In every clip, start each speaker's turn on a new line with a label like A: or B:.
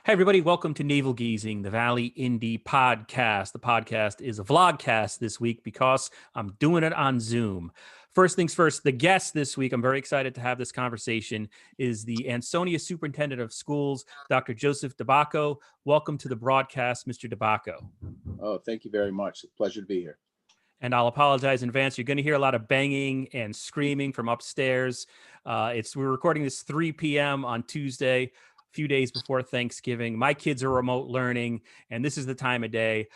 A: Hey, everybody, welcome to Navel Gazing, the Valley Indie podcast. The podcast is a vlogcast this week because I'm doing it on Zoom. First things first, the guest this week, I'm very excited to have this conversation, is the Ansonia Superintendent of Schools, Dr. Joseph DiBacco. Welcome to the broadcast, Mr. DiBacco.
B: Oh, thank you very much. Pleasure to be here.
A: And I'll apologize in advance. You're going to hear a lot of banging and screaming from upstairs. We're recording this 3 p.m. on Tuesday, a few days before Thanksgiving. My kids are remote learning, and this is the time of day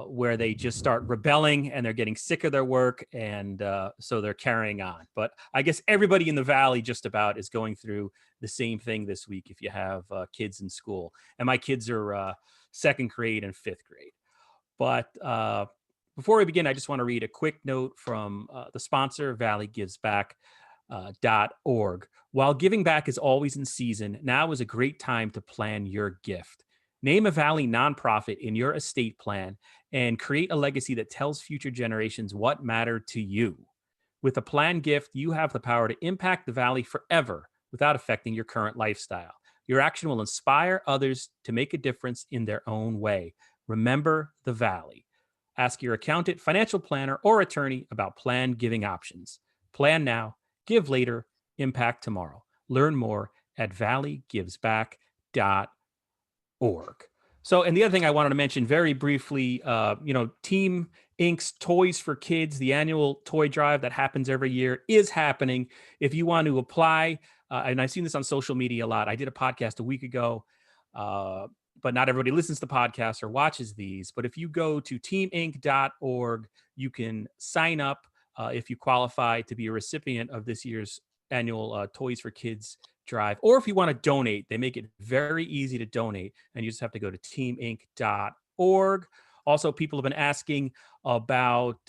A: where they just start rebelling and they're getting sick of their work, and so they're carrying on. But I guess everybody in the Valley just about is going through the same thing this week if you have kids in school. And my kids are second grade and fifth grade. But before we begin, I just want to read a quick note from the sponsor, valleygivesback.org. While giving back is always in season, now is a great time to plan your gift. Name a Valley nonprofit in your estate plan and create a legacy that tells future generations what mattered to you. With a planned gift, you have the power to impact the Valley forever without affecting your current lifestyle. Your action will inspire others to make a difference in their own way. Remember the Valley. Ask your accountant, financial planner, or attorney about planned giving options. Plan now, give later, impact tomorrow. Learn more at valleygivesback.org. So, and the other thing I wanted to mention very briefly, Team Inc.'s Toys for Kids, the annual toy drive that happens every year, is happening. If you want to apply, and I've seen this on social media a lot. I did a podcast a week ago, but not everybody listens to podcasts or watches these. But if you go to teaminc.org, you can sign up if you qualify to be a recipient of this year's annual Toys for Kids drive. Or if you want to donate, they make it very easy to donate. And you just have to go to teaminc.org. Also, people have been asking about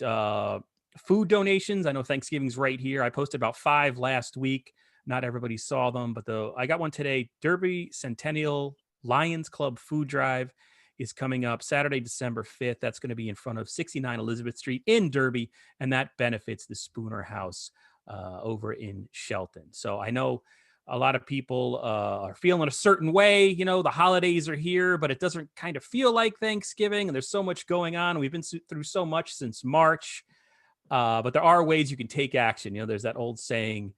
A: food donations. I know Thanksgiving's right here. I posted about 5 last week. Not everybody saw them, but I got one today. Derby Centennial Lions Club food drive is coming up Saturday, December 5th. That's going to be in front of 69 Elizabeth Street in Derby, and that benefits the Spooner House over in Shelton. So I know a lot of people are feeling a certain way. You know, the holidays are here, but it doesn't kind of feel like Thanksgiving, and there's so much going on. We've been through so much since March, but there are ways you can take action. You know, there's that old saying,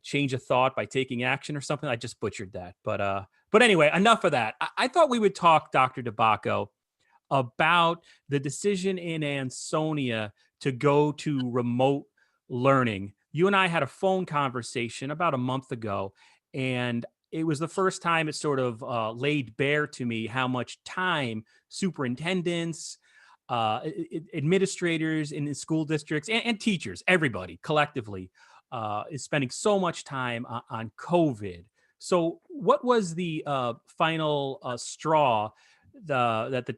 A: change a thought by taking action or something. I just butchered that. But anyway, enough of that. I thought we would talk, Dr. DiBacco, about the decision in Ansonia to go to remote learning. You and I had a phone conversation about a month ago, and it was the first time it sort of laid bare to me how much time superintendents, administrators in the school districts, and teachers, everybody collectively, is spending so much time on COVID. So, what was the final straw that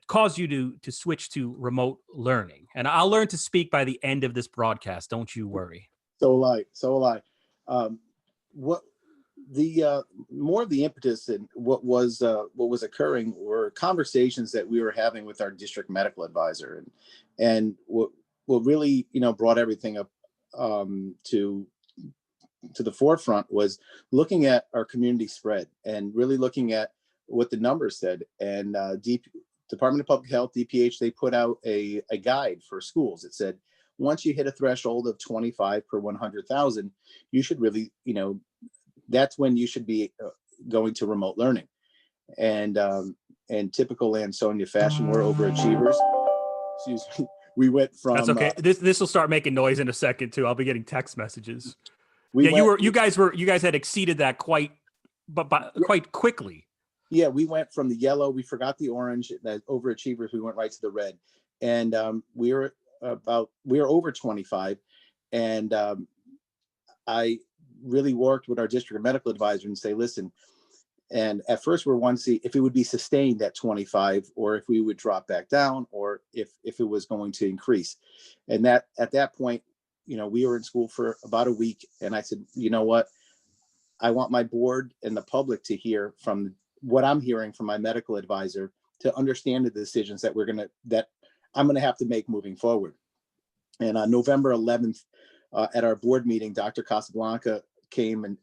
A: caused you to switch to remote learning? And I'll learn to speak by the end of this broadcast. Don't you worry.
B: So will I. What the more of the impetus and what was occurring were conversations that we were having with our district medical advisor, and what really brought everything up to the forefront was looking at our community spread and really looking at what the numbers said. And Department of Public Health, DPH, they put out a guide for schools. It said, once you hit a threshold of 25 per 100,000, you should really, that's when you should be going to remote learning. And typical Ansonia fashion, we're overachievers. Excuse me. We went from.
A: That's okay. This will start making noise in a second too. I'll be getting text messages. You guys had exceeded that quite quickly.
B: Yeah, we went from the yellow. We forgot the orange. The overachievers. We went right to the red, and we were over 25, and I really worked with our district medical advisor and say, listen. And at first we wanted to see if it would be sustained at 25 or if we would drop back down or if it was going to increase. And that at that point, we were in school for about a week. And I said, you know what? I want my board and the public to hear from what I'm hearing from my medical advisor to understand the decisions that I'm going to have to make moving forward. And on November 11th, at our board meeting, Dr. Casablanca came and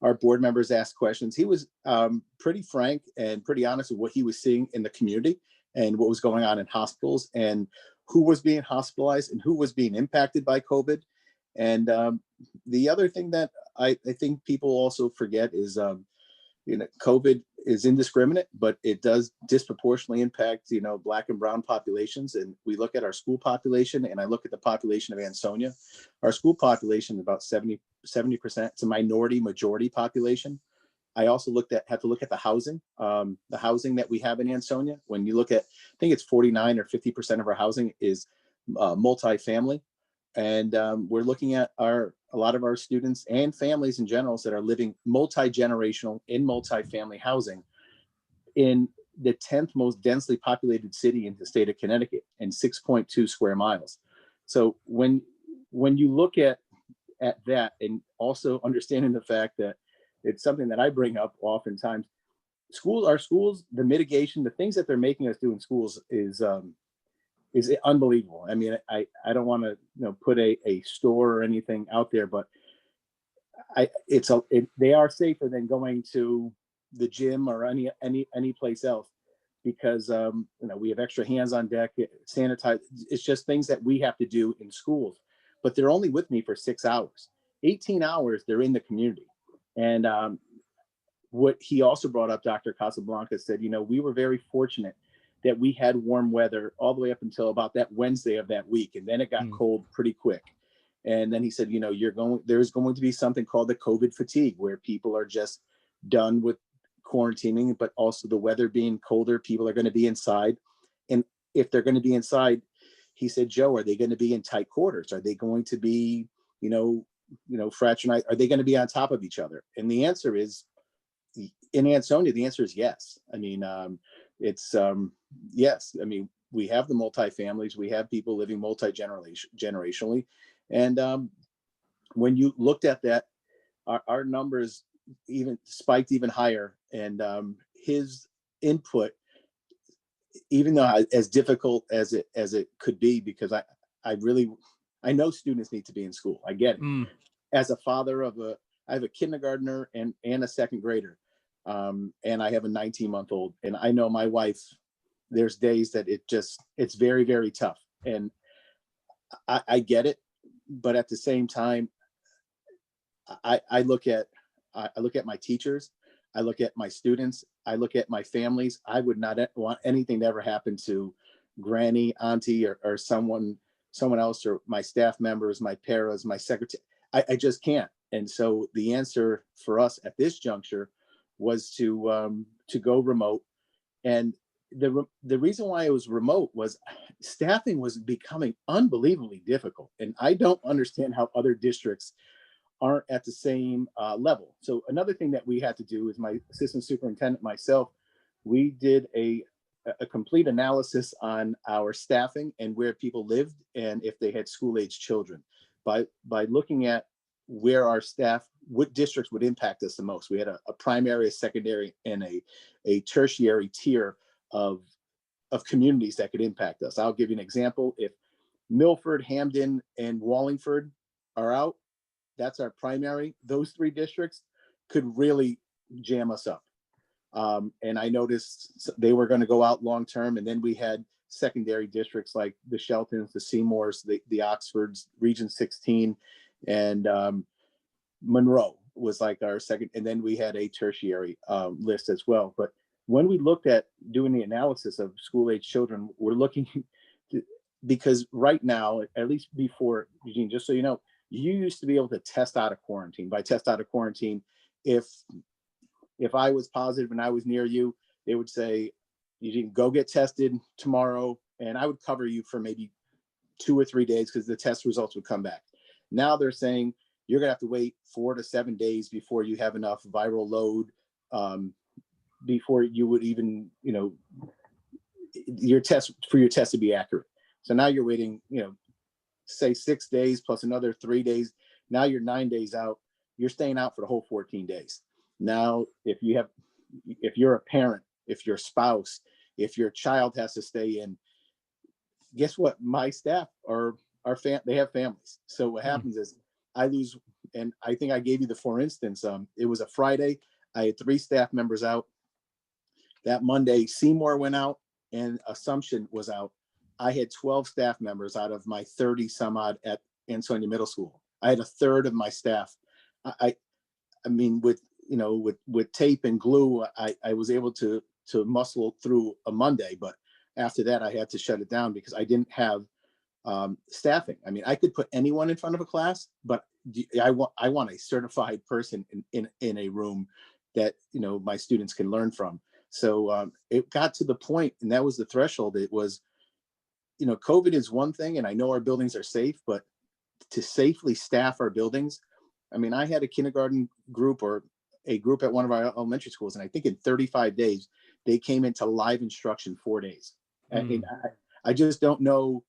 B: our board members asked questions. He was pretty frank and pretty honest with what he was seeing in the community and what was going on in hospitals and who was being hospitalized and who was being impacted by COVID. And the other thing that I think people also forget is, COVID is indiscriminate, but it does disproportionately impact, Black and brown populations. And we look at our school population, and I look at the population of Ansonia. Our school population is about 70%. It's a minority majority population. I also had to look at the housing that we have in Ansonia. When you look at, I think it's 49 or 50% of our housing is multifamily. And we're looking at a lot of our students and families in general that are living multi-generational in multifamily housing in the 10th most densely populated city in the state of Connecticut and 6.2 square miles. So when you look at that, and also understanding the fact that it's something that I bring up oftentimes, our schools, the mitigation, the things that they're making us do in schools is unbelievable. I mean, I don't want to put a store or anything out there, but they are safer than going to the gym or any place else, because we have extra hands on deck, sanitize. It's just things that we have to do in schools, but they're only with me for 6 hours. 18 hours they're in the community. And what he also brought up, Dr. Casablanca, said, we were very fortunate that we had warm weather all the way up until about that Wednesday of that week. And then it got cold pretty quick. And then he said, there's going to be something called the COVID fatigue, where people are just done with quarantining, but also the weather being colder, people are going to be inside. And if they're going to be inside, he said, Joe, are they going to be in tight quarters? Are they going to be, fraternized? Are they going to be on top of each other? And the answer is, in Ansonia, the answer is yes. I mean, it's yes. I mean, we have the multi-families, we have people living multi-generationally. And when you looked at that, our numbers even spiked even higher. And his input, even though as difficult as it could be, because I know students need to be in school. I get it. As a father I have a kindergartner and a second grader. And I have a 19-month-old, and I know my wife, there's days that it's very, very tough. And I get it. But at the same time, I look at my teachers, I look at my students, I look at my families. I would not want anything to ever happen to Granny, Auntie, or someone else, or my staff members, my paras, my secretary. I just can't. And so the answer for us at this juncture was to go remote. And the reason why it was remote was staffing was becoming unbelievably difficult. And I don't understand how other districts aren't at the same level. So another thing that we had to do is my assistant superintendent, myself, we did a complete analysis on our staffing and where people lived and if they had school-age children by looking at where our staff, what districts would impact us the most. We had a primary, a secondary, and a tertiary tier of communities that could impact us. I'll give you an example. If Milford, Hamden, and Wallingford are out, that's our primary. Those 3 districts could really jam us up. And I noticed they were going to go out long term. And then we had secondary districts like the Sheltons, the Seymours, the Oxfords, Region 16, and Monroe was like our second. And then we had a tertiary list as well. But when we looked at doing the analysis of school-age children, we're looking because right now, at least before, Eugene, just so you know, you used to be able to test out of quarantine. By test out of quarantine, if I was positive and I was near you, they would say, Eugene, go get tested tomorrow, and I would cover you for maybe 2 or 3 days because the test results would come back. Now they're saying you're gonna have to wait 4 to 7 days before you have enough viral load, before you would even, your test to be accurate. So now you're waiting, say 6 days plus another 3 days. Now you're 9 days out. You're staying out for the whole 14 days. Now, if you're a parent, if your spouse, if your child has to stay in, guess what? My staff they have families. So what happens is I lose, and I think I gave you the for instance. It was a Friday. I had 3 staff members out. That Monday, Seymour went out and Assumption was out. I had 12 staff members out of my 30 some odd at Ansonia Middle School. I had a third of my staff. I mean, with tape and glue, I was able to muscle through a Monday, but after that, I had to shut it down because I didn't have staffing. I mean, I could put anyone in front of a class, but I want a certified person in a room that my students can learn from. So it got to the point, and that was the threshold. It was, COVID is one thing, and I know our buildings are safe, but to safely staff our buildings, I mean, I had a kindergarten group or a group at one of our elementary schools, and I think in 35 days, they came into live instruction 4 days. And I just don't know.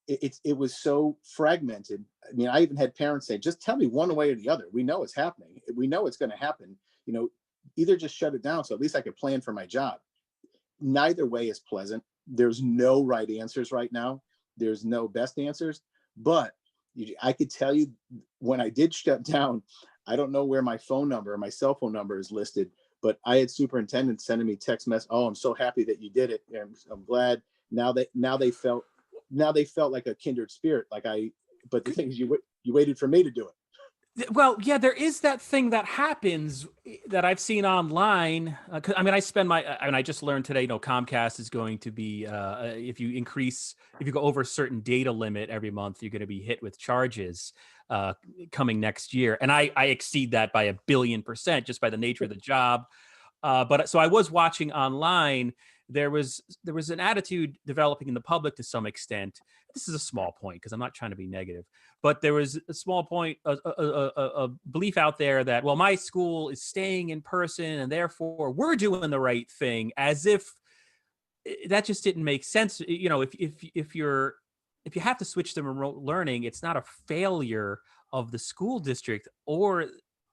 B: It was so fragmented. I mean, I even had parents say, just tell me one way or the other. We know it's happening. We know it's going to happen. Either just shut it down so at least I could plan for my job. Neither way is pleasant. There's no right answers right now. There's no best answers. But I could tell you when I did shut down, I don't know where my phone number, my cell phone number is listed, but I had superintendents sending me text messages. Oh, I'm so happy that you did it. I'm glad. Now they felt like a kindred spirit. But the thing is, you waited for me to do it.
A: Well, yeah, there is that thing that happens that I've seen online. I mean, I just learned today, Comcast is going to be, if you go over a certain data limit every month, you're going to be hit with charges coming next year. And I exceed that by 1,000,000,000% just by the nature of the job. But so I was watching online. There was an attitude developing in the public to some extent. This is a small point because I'm not trying to be negative, but there was a small point, a belief out there that, well, my school is staying in person and therefore we're doing the right thing, as if that just didn't make sense. If you have to switch to remote learning, it's not a failure of the school district or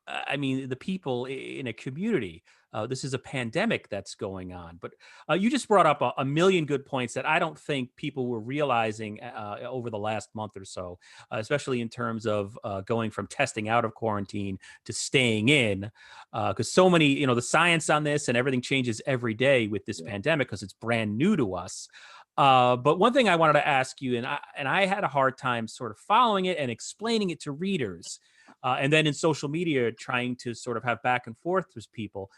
A: the people in a community. This is a pandemic that's going on. But you just brought up a million good points that I don't think people were realizing over the last month or so, especially in terms of going from testing out of quarantine to staying in. Because so many, the science on this and everything changes every day with this pandemic because it's brand new to us. But one thing I wanted to ask you, and I had a hard time sort of following it and explaining it to readers, and then in social media trying to sort of have back and forth with people,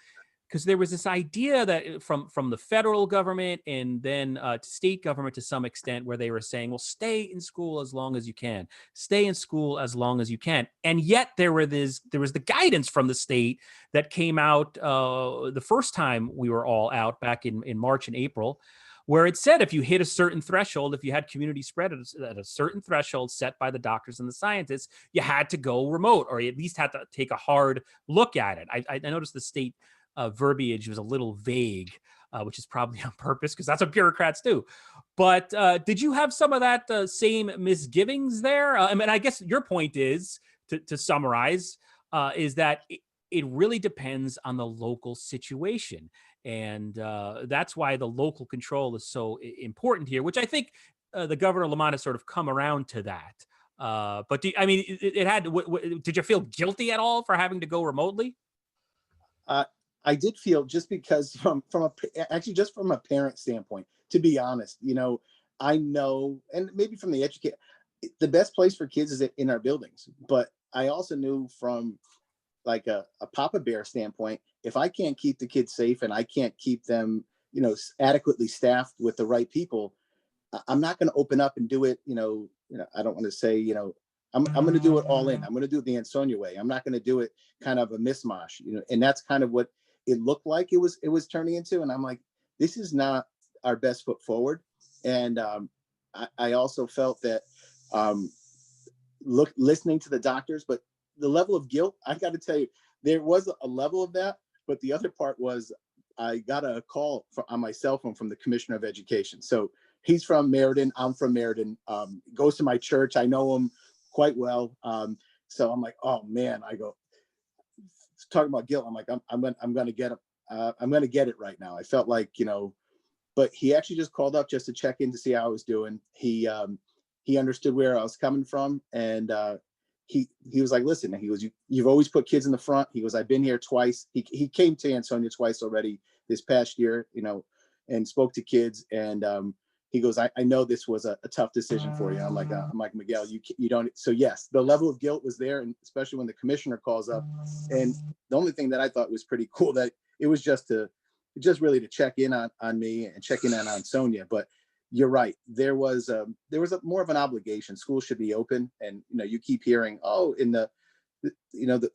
A: because there was this idea that from the federal government and then to state government to some extent, where they were saying, well, stay in school as long as you can, stay in school as long as you can. And yet there was the guidance from the state that came out the first time we were all out back in March and April, where it said if you hit a certain threshold, if you had community spread at a certain threshold set by the doctors and the scientists, you had to go remote, or you at least had to take a hard look at it. I noticed the state verbiage was a little vague, which is probably on purpose because that's what bureaucrats do. But did you have some of that same misgivings there? I guess your point is, to summarize, is that it really depends on the local situation. And that's why the local control is so important here, which I think the governor Lamont has sort of come around to that. But did you feel guilty at all for having to go remotely?
B: I did feel, just because from a parent standpoint, to be honest, I know, and maybe from the educator, the best place for kids is in our buildings. But I also knew from like a Papa Bear standpoint, if I can't keep the kids safe and I can't keep them, adequately staffed with the right people, I'm not going to open up and do it. I don't want to say, I'm going to do it all in. I'm going to do it the Ansonia way. I'm not going to do it kind of a mishmash, and that's kind of what it looked like it was turning into. And I'm like, this is not our best foot forward. And I also felt that listening to the doctors, but the level of guilt, I got to tell you, there was a level of that. But the other part was I got a call on my cell phone from the Commissioner of Education. So he's from Meriden. I'm from Meriden. Goes to my church. I know him quite well. So I'm like, oh man, I go, talking about guilt. I'm like, I'm going to get it. I'm going to get it right now. I felt like, but he actually just called up just to check in to see how I was doing. He understood where I was coming from, and he was like, listen, he goes, you've always put kids in the front. He goes, I've been here twice. He came to Ansonia twice already this past year, and spoke to kids. And he goes, I know this was a tough decision for you. I'm like, Miguel, you don't. So yes, the level of guilt was there, and especially when the commissioner calls up. And the only thing that I thought was pretty cool, that it was just really to check in on me and check in on Ansonia. But you're right. There was more of an obligation. Schools should be open, and you keep hearing, oh, in the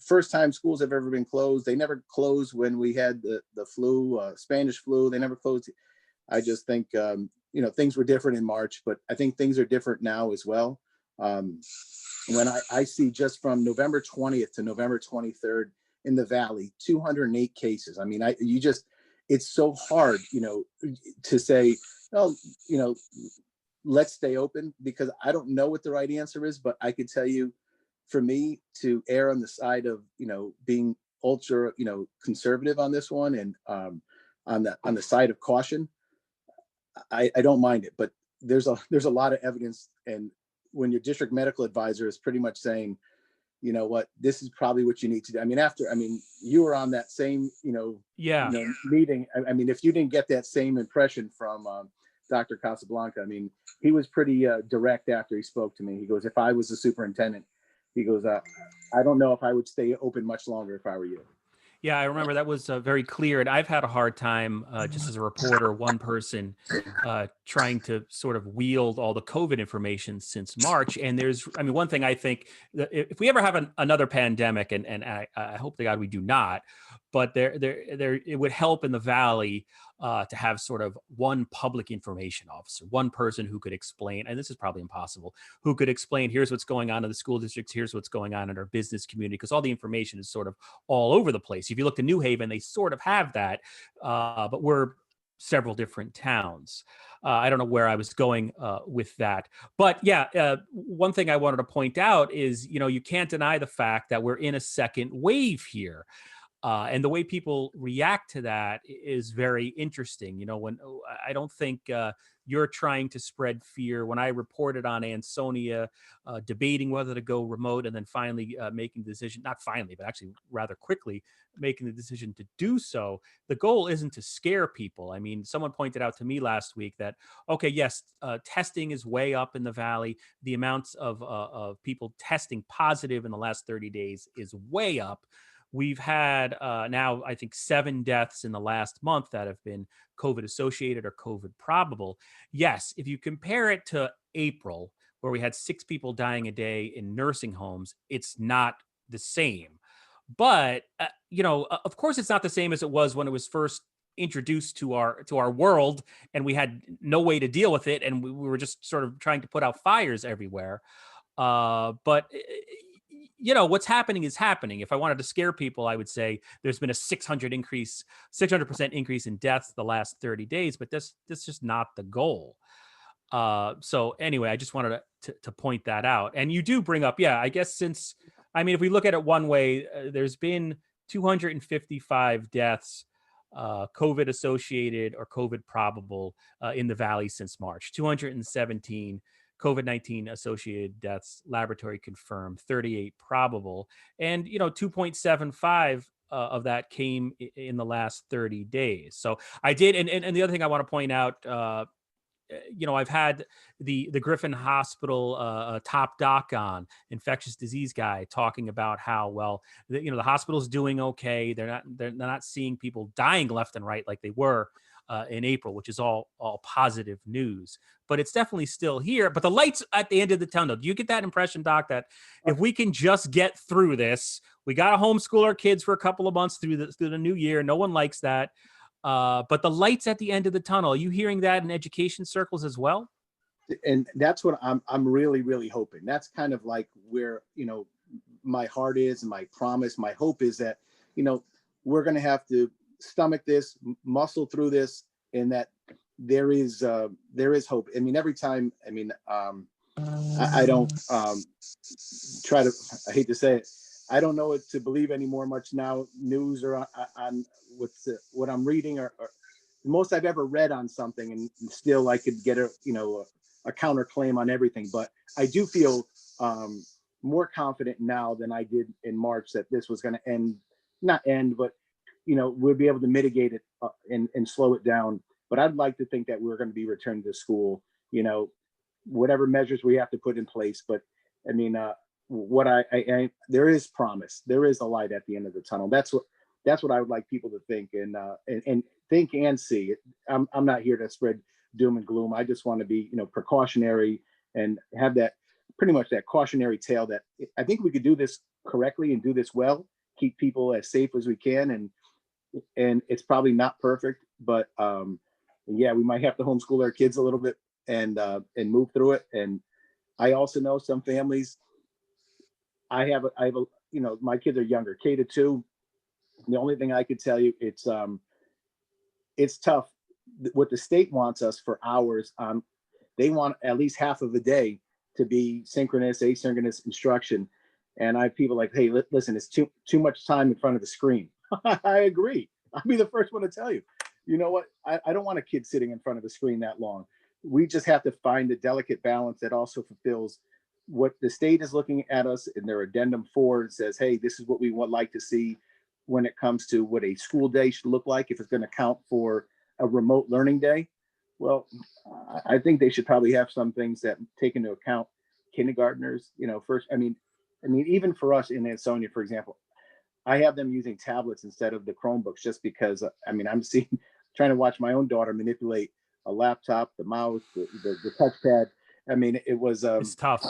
B: first time schools have ever been closed, they never closed when we had the flu, Spanish flu. They never closed. I just think things were different in March, but I think things are different now as well. When I see just from November 20th to November 23rd in the Valley, 208 cases. I mean, it's so hard, to say, oh, let's stay open, because I don't know what the right answer is, but I could tell you, for me to err on the side of, being ultra, conservative on this one, and on the side of caution, I don't mind it. But there's a lot of evidence, and when your district medical advisor is pretty much saying, you know what, this is probably what you need to do. I mean, you were on that same, meeting. I mean, if you didn't get that same impression from Dr. Casablanca, I mean, he was pretty direct after he spoke to me. He goes, if I was the superintendent, he goes, I don't know if I would stay open much longer if I were you.
A: Yeah, I remember that was very clear. And I've had a hard time, just as a reporter, one person, trying to sort of wield all the COVID information since March. And one thing I think, that if we ever have another pandemic, and I hope to God we do not, but it would help in the Valley to have sort of one public information officer, one person who could explain, and this is probably impossible, who could explain, here's what's going on in the school districts, here's what's going on in our business community, because all the information is sort of all over the place. If you look to New Haven, they sort of have that, but we're several different towns. I don't know where I was going with that. But yeah, one thing I wanted to point out is, you can't deny the fact that we're in a second wave here. And the way people react to that is very interesting. I don't think you're trying to spread fear. When I reported on Ansonia debating whether to go remote, and then finally making the decision, not finally, but actually rather quickly making the decision to do so, the goal isn't to scare people. I mean, someone pointed out to me last week that, okay, yes, testing is way up in the Valley. The amounts of people testing positive in the last 30 days is way up. We've had now, I think, 7 deaths in the last month that have been COVID associated or COVID probable. Yes, if you compare it to April, where we had 6 people dying a day in nursing homes, it's not the same. But, of course, it's not the same as it was when it was first introduced to our world, and we had no way to deal with it, and we were just sort of trying to put out fires everywhere. But what's happening is happening. If I wanted to scare people, I would say there's been a 600% increase in deaths the last 30 days, but that's just not the goal. So anyway, I just wanted to point that out. And you do bring up, I guess if we look at it one way, there's been 255 deaths, COVID associated or COVID probable in the Valley since March, 217 COVID-19 associated deaths, laboratory confirmed, 38 probable, and 2.75 of that came in the last 30 days. So I did, and the other thing I want to point out, I've had the Griffin Hospital top doc on, infectious disease guy, talking about how well the hospital's doing okay. They're not seeing people dying left and right like they were in April, which is all positive news. But it's definitely still here. But the light's at the end of the tunnel. Do you get that impression, Doc, that if we can just get through this, we got to homeschool our kids for a couple of months through the new year. No one likes that. But the light's at the end of the tunnel. Are you hearing that in education circles as well?
B: And that's what I'm really, really hoping. That's kind of like where, my heart is, and my promise, my hope is that, we're going to have to stomach this, muscle through this, and that there is hope. I mean, every time, I don't try to, I hate to say it, I don't know what to believe anymore much now, news or on what I'm reading, or the most I've ever read on something, and still I could get a counterclaim on everything. But I do feel more confident now than I did in March that this was going to end, not end, but we'll be able to mitigate it and slow it down. But I'd like to think that we're going to be returned to school, whatever measures we have to put in place. But I mean, there is promise. There is a light at the end of the tunnel. That's what I would like people to think and think and see. I'm not here to spread doom and gloom. I just want to be, precautionary and have that pretty much that cautionary tale that I think we could do this correctly and do this well, keep people as safe as we can. And it's probably not perfect, but yeah, we might have to homeschool our kids a little bit and move through it. And I also know some families, I have a, my kids are younger, K-2. The only thing I could tell you, it's tough. What the state wants us for hours, they want at least half of a day to be synchronous, asynchronous instruction. And I have people like, hey, listen, it's too much time in front of the screen. I agree. I'll be the first one to tell you. You know what? I don't want a kid sitting in front of the screen that long. We just have to find a delicate balance that also fulfills what the state is looking at us in their addendum 4. It says, hey, this is what we would like to see when it comes to what a school day should look like if it's going to count for a remote learning day. Well, I think they should probably have some things that take into account kindergartners, first. I mean, even for us in Ansonia, for example, I have them using tablets instead of the Chromebooks just because, I'm trying to watch my own daughter manipulate a laptop, the mouse, the touchpad.
A: It's tough.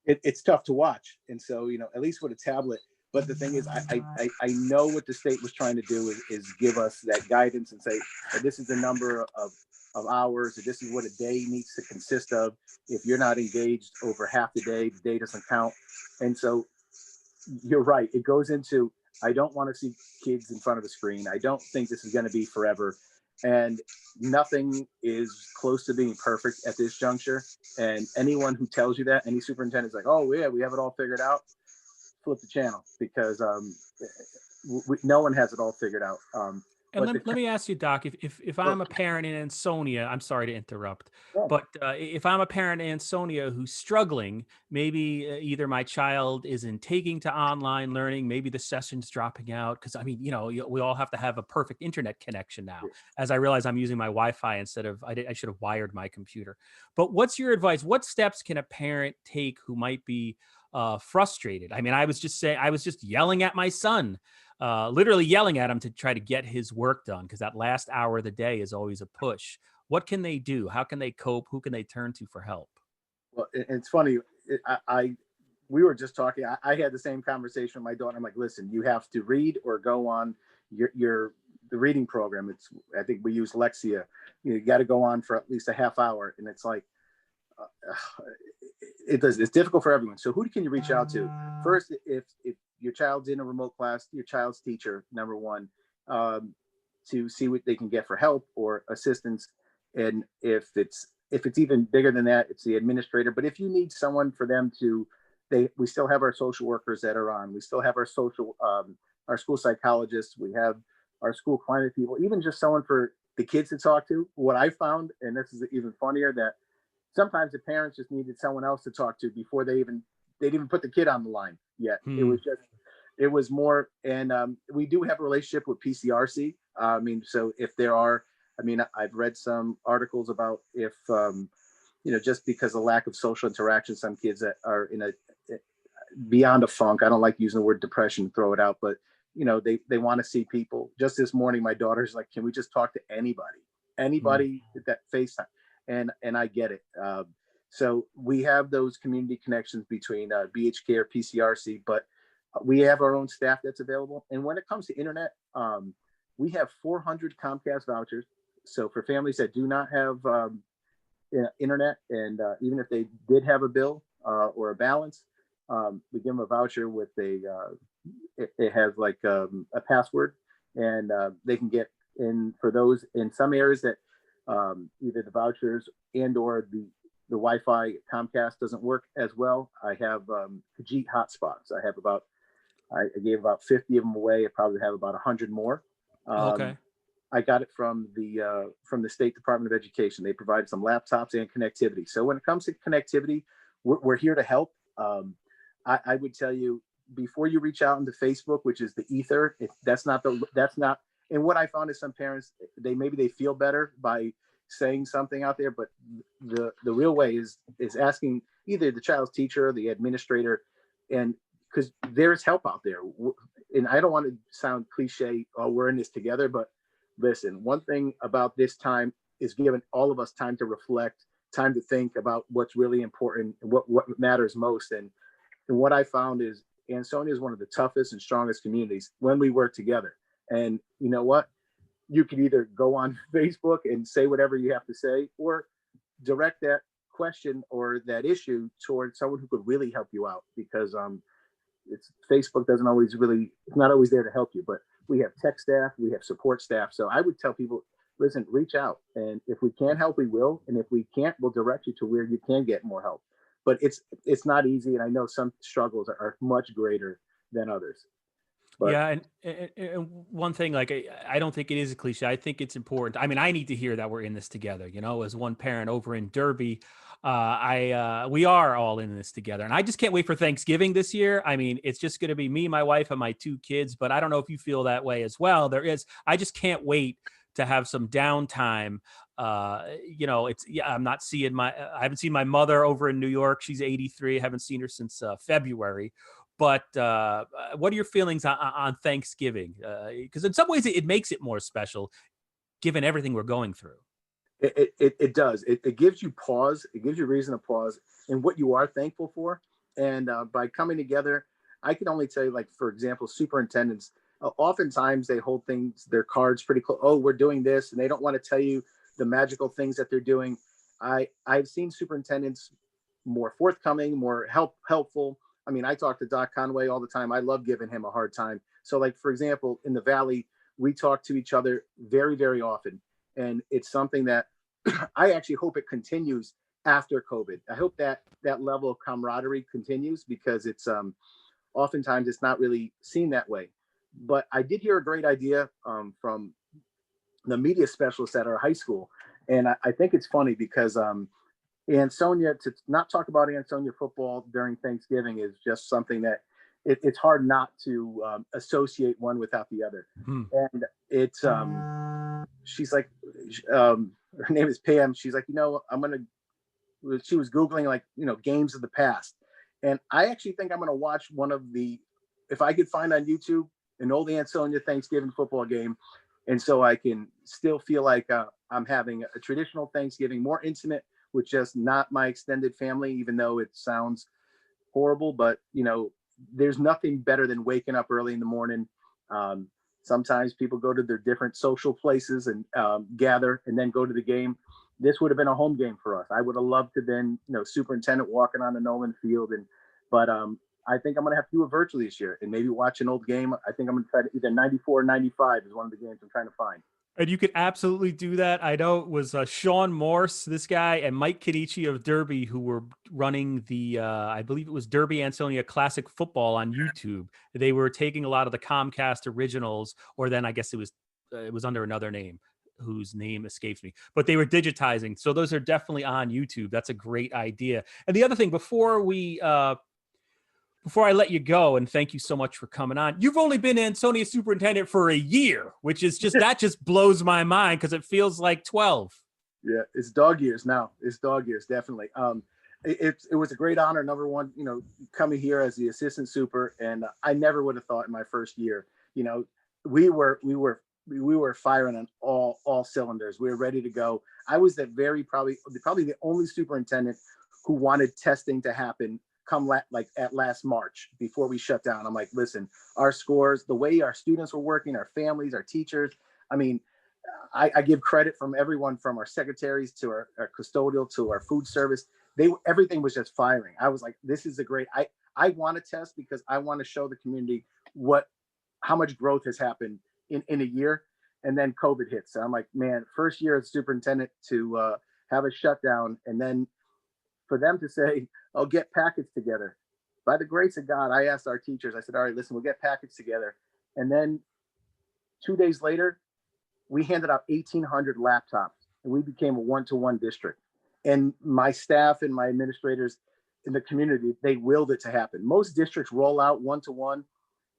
B: It's tough to watch. And so, at least with a tablet. But the thing is, I know what the state was trying to do is give us that guidance and say, oh, this is the number of hours, or this is what a day needs to consist of. If you're not engaged over half the day doesn't count. And so you're right. It goes into, I don't want to see kids in front of the screen. I don't think this is going to be forever. And nothing is close to being perfect at this juncture. And anyone who tells you that, any superintendent is like, oh yeah, we have it all figured out, flip the channel, because no one has it all figured out.
A: And let me ask you, Doc, if I'm a parent in Ansonia, I'm sorry to interrupt, but if I'm a parent in Ansonia who's struggling, maybe either my child isn't taking to online learning, maybe the session's dropping out, because we all have to have a perfect internet connection now. As I realize I'm using my Wi-Fi instead of, I should have wired my computer. But what's your advice? What steps can a parent take who might be frustrated? I was just yelling at my son. Literally yelling at him to try to get his work done, because that last hour of the day is always a push. What can they do? How can they cope? Who can they turn to for help?
B: Well, it's funny. We were just talking. I had the same conversation with my daughter. I'm like, listen, you have to read or go on the reading program. I think we use Lexia. You got to go on for at least a half hour, and it's like it's difficult for everyone. So who can you reach out to? First, if your child's in a remote class, your child's teacher, number one, to see what they can get for help or assistance. And if it's even bigger than that, it's the administrator. But if you need someone for them we still have our social workers that are on. We still have our school psychologists. We have our school climate people, even just someone for the kids to talk to. What I found, and this is even funnier, that sometimes the parents just needed someone else to talk to before they didn't even put the kid on the line yet. It was more, and we do have a relationship with PCRC. So if there are, I've read some articles about if, just because of lack of social interaction, some kids that are in beyond a funk. I don't like using the word depression, throw it out, but they want to see people. Just this morning, my daughter's like, can we just talk to anybody that FaceTime? And I get it. So we have those community connections between BH Care, PCRC, but we have our own staff that's available. And when it comes to internet, we have 400 Comcast vouchers. So for families that do not have internet, and even if they did have a bill or a balance, we give them a voucher with it has like a password, and they can get in for those in some areas that either the vouchers and or the Wi-Fi Comcast doesn't work as well. I have Khajiit hotspots. I gave about 50 of them away. I probably have about 100 more.
A: Okay.
B: I got it from the State Department of Education. They provide some laptops and connectivity. So when it comes to connectivity, we're here to help. I would tell you, before you reach out into Facebook, which is the ether, that's not, and what I found is some parents, maybe they feel better by saying something out there, but the real way is asking either the child's teacher or the administrator, and because there's help out there. And I don't want to sound cliche, oh, we're in this together, but listen, one thing about this time is giving all of us time to reflect, time to think about what's really important and what matters most. And what I found is Ansonia is one of the toughest and strongest communities when we work together. And you know what? You can either go on Facebook and say whatever you have to say, or direct that question or that issue towards someone who could really help you out, because Facebook doesn't always really, it's not always there to help you, but we have tech staff, we have support staff. So I would tell people, listen, reach out. And if we can help, we will. And if we can't, we'll direct you to where you can get more help. But it's not easy. And I know some struggles are much greater than others. But
A: yeah, and one thing, like I don't think it is a cliche. I think it's important. I mean, I need to hear that we're in this together. You know, as one parent over in Derby, we are all in this together, and I just can't wait for Thanksgiving this year. I mean, it's just going to be me, my wife, and my 2 kids. But I don't know if you feel that way as well. I just can't wait to have some downtime. You know, I'm not seeing I haven't seen my mother over in New York. She's 83. I haven't seen her since February. But what are your feelings on Thanksgiving? Because in some ways it makes it more special, given everything we're going through.
B: It does. It gives you pause. It gives you reason to pause in what you are thankful for. And by coming together, I can only tell you, like, for example, superintendents, oftentimes they hold their cards pretty close. Oh, we're doing this. And they don't want to tell you the magical things that they're doing. I've seen superintendents more forthcoming, more helpful. I mean, I talk to Doc Conway all the time. I love giving him a hard time. So, like, for example, in the Valley, we talk to each other very, very often. And it's something that I actually hope it continues after COVID. I hope that level of camaraderie continues, because it's oftentimes it's not really seen that way. But I did hear a great idea from the media specialist at our high school. And I think it's funny because Ansonia, to not talk about Ansonia football during Thanksgiving is just something that it's hard not to associate one without the other. And it's she's like, her name is Pam. She's like, she was Googling, like, games of the past. And I actually think I'm going to watch if I could find on YouTube an old Ansonia Thanksgiving football game. And so I can still feel like I'm having a traditional Thanksgiving, more intimate, with just not my extended family, even though it sounds horrible. But, there's nothing better than waking up early in the morning. Sometimes people go to their different social places and gather and then go to the game. This would have been a home game for us. I would have loved to have been, superintendent walking on the Nolan field. But I think I'm going to have to do it virtually this year and maybe watch an old game. I think I'm going to try to either 94 or 95 is one of the games I'm trying to find.
A: And you could absolutely do that. I know it was Sean Morse, this guy, and Mike Kenichi of Derby, who were running the, I believe it was Derby Ansonia Classic Football on YouTube. They were taking a lot of the Comcast originals, or then I guess it was under another name whose name escapes me, but they were digitizing. So those are definitely on YouTube. That's a great idea. And the other thing, before I let you go, and thank you so much for coming on, you've only been Ansonia superintendent for a year, which is that just blows my mind, because it feels like 12.
B: Yeah, it's dog years now. It's dog years, definitely. It was a great honor. Number one, coming here as the assistant super, and I never would have thought in my first year, we were firing on all cylinders. We were ready to go. I was probably the only superintendent who wanted testing to happen at last March, before we shut down. I'm like, listen, our scores, the way our students were working, our families, our teachers. I mean, I give credit from everyone, from our secretaries to our custodial to our food service. Everything was just firing. I was like, this is I want to test, because I want to show the community how much growth has happened in a year. And then COVID hits. So I'm like, man, first year as superintendent to have a shutdown, and then for them to say, oh, get packets together. By the grace of God, I asked our teachers, I said, all right, listen, we'll get packets together. And then 2 days later, we handed out 1,800 laptops, and we became a one-to-one district. And my staff and my administrators, in the community, they willed it to happen. Most districts roll out one-to-one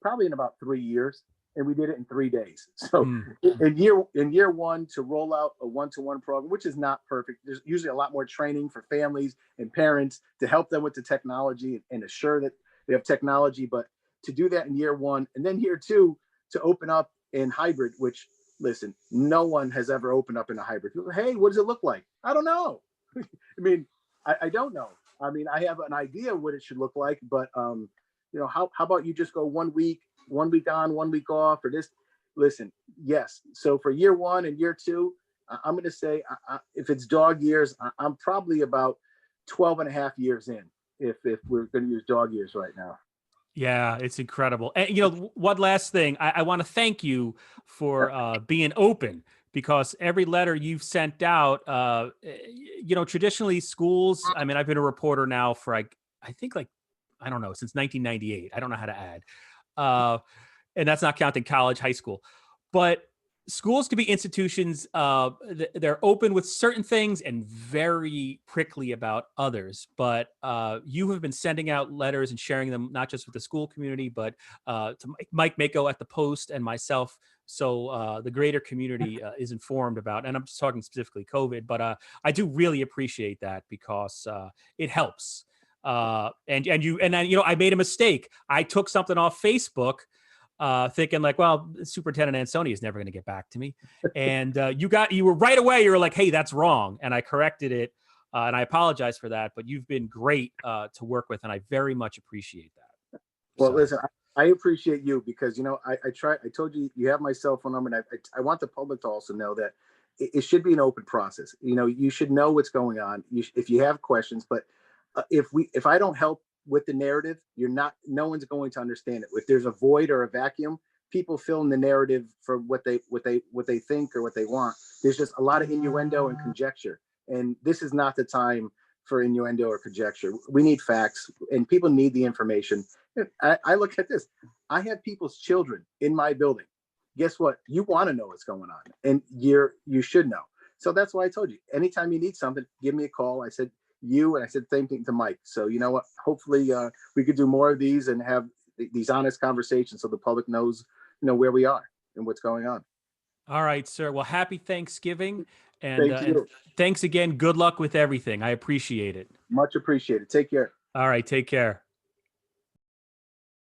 B: probably in about 3 years, and we did it in 3 days. So in year one, to roll out a one-to-one program, which is not perfect, there's usually a lot more training for families and parents to help them with the technology and assure that they have technology. But to do that in year one, and then year two, to open up in hybrid, which, listen, no one has ever opened up in a hybrid. Hey, what does it look like? I don't know. I mean, I don't know. I mean, I have an idea what it should look like, but how about you just go 1 week on, 1 week off, or this? Listen, yes. So for year one and year two, I'm going to say, if it's dog years, I'm probably about 12 and a half years in, if we're going to use dog years right now.
A: Yeah, it's incredible. And one last thing, I want to thank you for being open, because every letter you've sent out, traditionally schools, I mean, I've been a reporter now for I think I don't know, since 1998. I don't know how to add. And that's not counting college, high school. But schools can be institutions, they're open with certain things and very prickly about others. But you have been sending out letters and sharing them, not just with the school community, but to Mike Mako at the Post and myself. So the greater community is informed about, and I'm just talking specifically COVID, but I do really appreciate that, because it helps. I made a mistake. I took something off Facebook, thinking like, well, Superintendent Ansonia is never going to get back to me. And you were right away. You were like, hey, that's wrong. And I corrected it. And I apologize for that, but you've been great to work with. And I very much appreciate that.
B: Well, listen, I appreciate you, because, I told you, you have my cell phone number, and I want the public to also know that it should be an open process. You should know what's going on if you have questions, but if I don't help with the narrative, no one's going to understand it. If there's a void or a vacuum, people fill in the narrative for what they think or what they want. There's just a lot of innuendo and conjecture, and this is not the time for innuendo or conjecture. We need facts, and people need the information. I look at this. I have people's children in my building. Guess what? You want to know what's going on, and you should know. So that's why I told you, anytime you need something, give me a call. I said same thing to Mike. So you know what? Hopefully we could do more of these and have these honest conversations, so the public knows, where we are and what's going on.
A: All right, sir. Well, happy Thanksgiving.
B: Thank you.
A: And thanks again. Good luck with everything. I appreciate it.
B: Much appreciated. Take care.
A: All right. Take care.